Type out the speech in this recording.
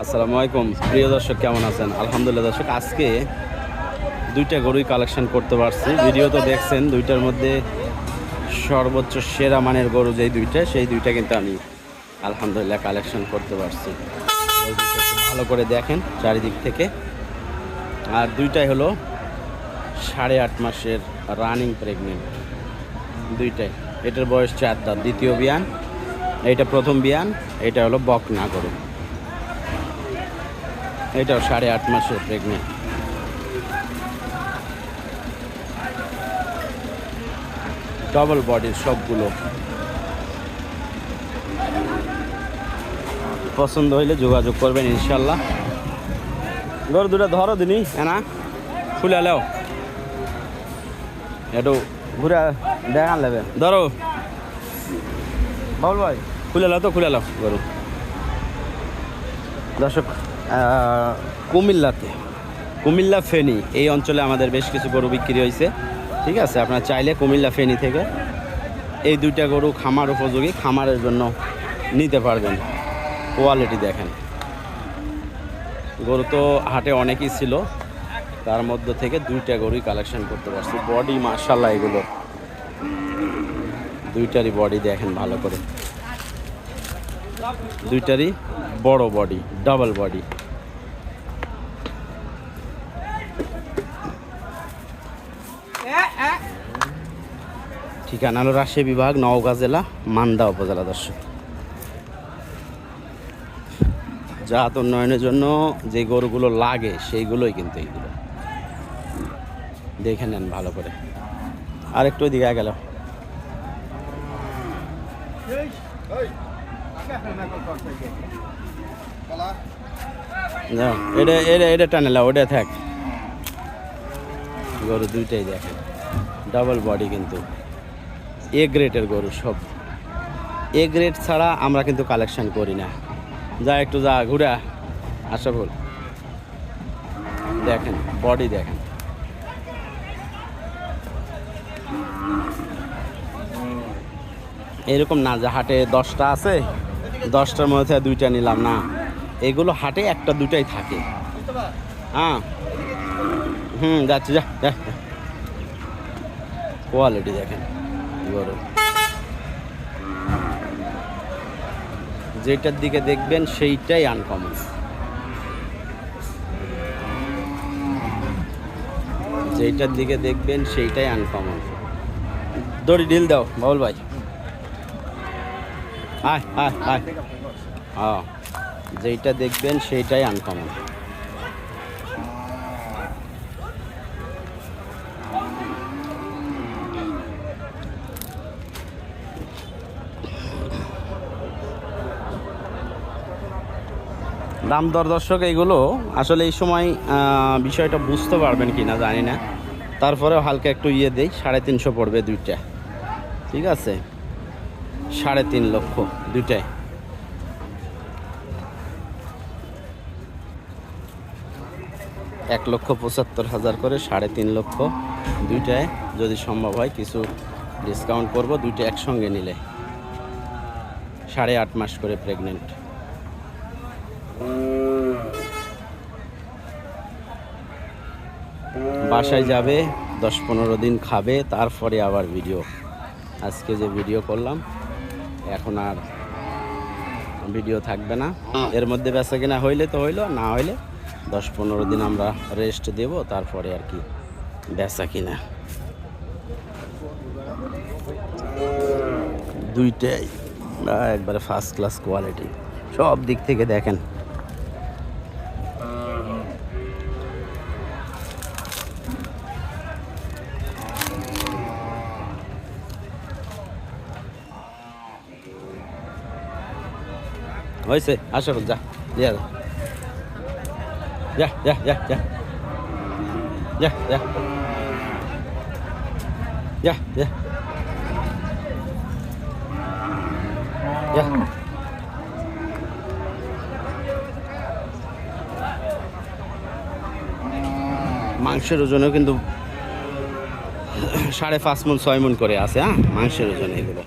আসসালামু আলাইকুম প্রিয় দর্শক, কেমন আছেন? আলহামদুলিল্লাহ দর্শক, আজকে দুইটা গরুই কালেকশন করতে পারছি। ভিডিও তো দেখছেন, দুইটার মধ্যে সর্বোচ্চ সেরা মানের গরু যেই দুইটা, সেই দুইটা কিন্তু আমি আলহামদুলিল্লাহ কালেকশন করতে পারছি। ভালো করে দেখেন চারিদিক থেকে। আর দুইটাই হলো 8.5 মাসের রানিং প্রেগনেন্ট দুইটাই। এটার বয়স 4 দাঁত, দ্বিতীয় বিয়ান, এইটা প্রথম বিয়ান। এটা হলো বকনা গরু, এটাও 8.5 মাসের প্রেগনেন্ট। ডবল বডির সবগুলো। পছন্দ হইলে যোগাযোগ করবেন ইনশাল্লাহ। গরু দুটো ধরো দিনই না খুলে লেও, একটু ঘুরে দেখান নেবে। ধরো বাবুল ভাই, খুলে লাও তো, খুলে লাও গরু। দর্শক, কুমিল্লা ফেনী এই অঞ্চলে আমাদের বেশ কিছু গরু বিক্রি হয়েছে। ঠিক আছে, আপনারা চাইলে কুমিল্লা ফেনী থেকে এই দুইটা গরু খামার উপযোগী, খামারের জন্য নিতে পারবেন। কোয়ালিটি দেখেন, গরু তো হাটে অনেকই ছিল, তার মধ্যে থেকে দুইটা গরুই কালেকশন করতে পারছি। বডি মাশাআল্লাহ, এগুলো দুইটারই বডি দেখেন ভালো করে, দুইটারই বড় বডি, ডাবল বডি। ঠিকানা হলো রাজশাহী বিভাগ, নওগাঁ জেলা, মান্দা উপজেলা। দর্শক, জাত উন্নয়নের জন্য যে গরুগুলো লাগে সেইগুলোই কিন্তু এইগুলো দেখে নেন ভালো করে। আর একটু ওইদিকে গেল, এটা এটা এটা টানেলা, ওটা থাক। গরু দুইটাই দেখেন, ডাবল বডি, কিন্তু এ গ্রেডের গরু সব। এ গ্রেড ছাড়া আমরা কিন্তু কালেকশন করি না। যা একটু যা ঘুরে আসা বল, দেখেন বডি দেখেন। এরকম না যে হাটে 10টা আছে, 10টার মধ্যে দুইটা নিলাম, না। এগুলো হাটে একটা দুটাই থাকে। হ্যাঁ, যাচ্ছি, যা যা। কোয়ালিটি দেখেন গরু, যেটার দিকে দেখবেন সেইটাই আনকমন, যেটার দিকে দেখবেন সেইটাই আনকমন। দড়ি ঢিল দাও বাবুল ভাই, আয় আয় আয়। হ্যাঁ, যেইটা দেখবেন সেইটাই আনকমন। দাম দর দর্শক, এইগুলো আসলে এই সময় বিষয়টা বুঝতে পারবেন কি না জানি না, তারপরেও হালকা একটু দেই। 350 পড়বে দুইটা, ঠিক আছে? 3.5 লক্ষ দুইটাই। $1,75,000 করে 3.5 লক্ষ দুইটায়। যদি সম্ভব হয় কিছু ডিসকাউন্ট করব, দুইটা একসঙ্গে নিলে। 8.5 মাস করে প্রেগনেন্ট। বাসায় যাবে, 10-15 দিন খাবে, তারপরে আবার ভিডিও। আজকে যে ভিডিও করলাম, এখন আর ভিডিও থাকবে না। এর মধ্যে বেচা কিনা হইলে তো হইলো, না হইলে 10-15 দিন আমরা রেস্ট দেব, তারপরে আর কি বেচা কিনা। দুইটাই একবারে ফার্স্ট ক্লাস কোয়ালিটি, সব দিক থেকে দেখেন। হয়েছে, আসো যা, যা যা যা যা যা যা যা যা যা যা। মাংসের ওজনেও কিন্তু 5.5 মণ 6 মণ করে আছে। হ্যাঁ, মাংসের ওজনে এগুলো।